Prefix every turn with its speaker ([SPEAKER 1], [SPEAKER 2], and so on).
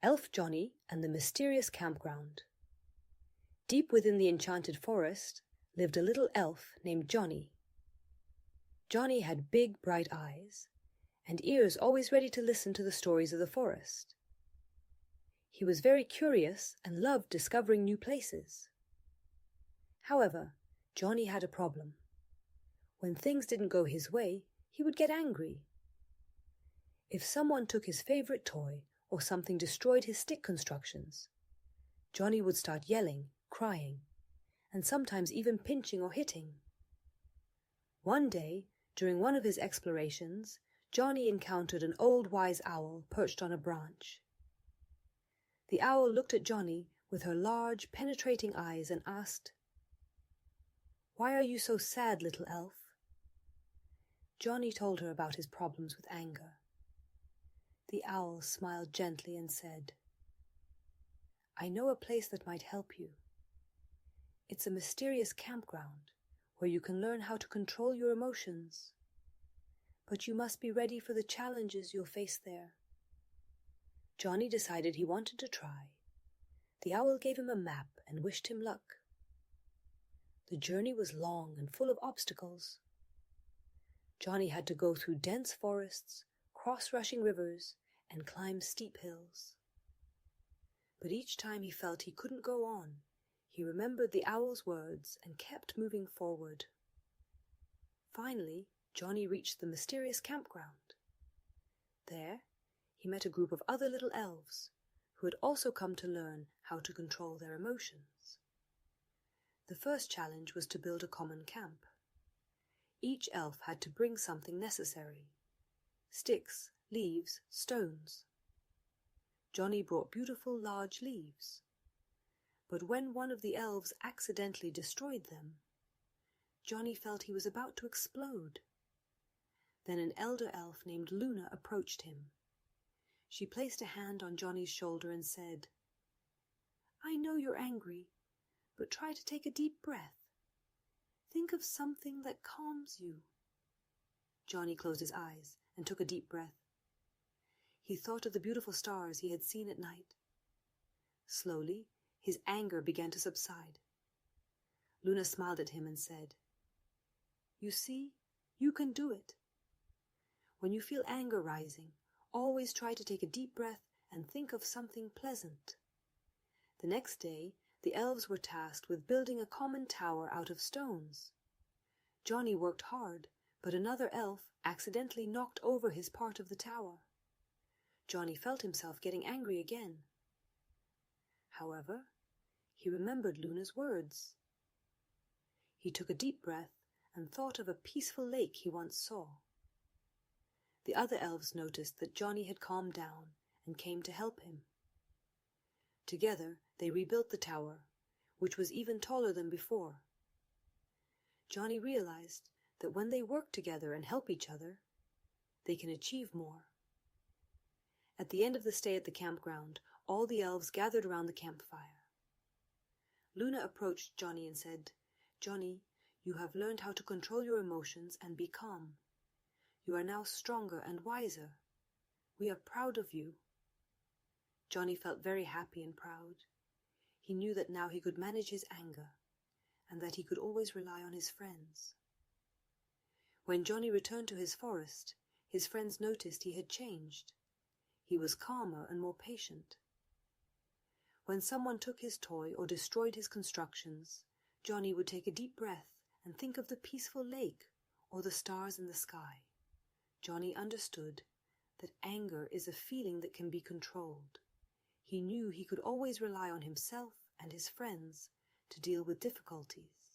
[SPEAKER 1] Elf Johnny and the Mysterious Campground. Deep within the enchanted forest lived a little elf named Johnny. Johnny had big, bright eyes and ears always ready to listen to the stories of the forest. He was very curious and loved discovering new places. However, Johnny had a problem. When things didn't go his way, he would get angry. If someone took his favorite toy or something destroyed his stick constructions, Johnny would start yelling, crying, and sometimes even pinching or hitting. One day, during one of his explorations, Johnny encountered an old wise owl perched on a branch. The owl looked at Johnny with her large, penetrating eyes and asked, "Why are you so sad, little elf?" Johnny told her about his problems with anger. The owl smiled gently and said, "I know a place that might help you. It's a mysterious campground where you can learn how to control your emotions. But you must be ready for the challenges you'll face there." Johnny decided he wanted to try. The owl gave him a map and wished him luck. The journey was long and full of obstacles. Johnny had to go through dense forests, cross rushing rivers, and climb steep hills. But each time he felt he couldn't go on, he remembered the owl's words and kept moving forward. Finally, Johnny reached the mysterious campground. There, he met a group of other little elves who had also come to learn how to control their emotions. The first challenge was to build a common camp. Each elf had to bring something necessary: sticks, leaves, stones. Johnny brought beautiful large leaves. But when one of the elves accidentally destroyed them, Johnny felt he was about to explode. Then an elder elf named Luna approached him. She placed a hand on Johnny's shoulder and said, "I know you're angry, but try to take a deep breath. Think of something that calms you." Johnny closed his eyes and took a deep breath. He thought of the beautiful stars he had seen at night. Slowly, his anger began to subside. Luna smiled at him and said, "You see, you can do it. When you feel anger rising, always try to take a deep breath and think of something pleasant." The next day, the elves were tasked with building a common tower out of stones. Johnny worked hard, but another elf accidentally knocked over his part of the tower. Johnny felt himself getting angry again. However, he remembered Luna's words. He took a deep breath and thought of a peaceful lake he once saw. The other elves noticed that Johnny had calmed down and came to help him. Together, they rebuilt the tower, which was even taller than before. Johnny realized that when they work together and help each other, they can achieve more. At the end of the stay at the campground, all the elves gathered around the campfire. Luna approached Johnny and said, "Johnny, you have learned how to control your emotions and be calm. You are now stronger and wiser. We are proud of you." Johnny felt very happy and proud. He knew that now he could manage his anger and that he could always rely on his friends. When Johnny returned to his forest, his friends noticed he had changed. He was calmer and more patient. When someone took his toy or destroyed his constructions, Johnny would take a deep breath and think of the peaceful lake or the stars in the sky. Johnny understood that anger is a feeling that can be controlled. He knew he could always rely on himself and his friends to deal with difficulties.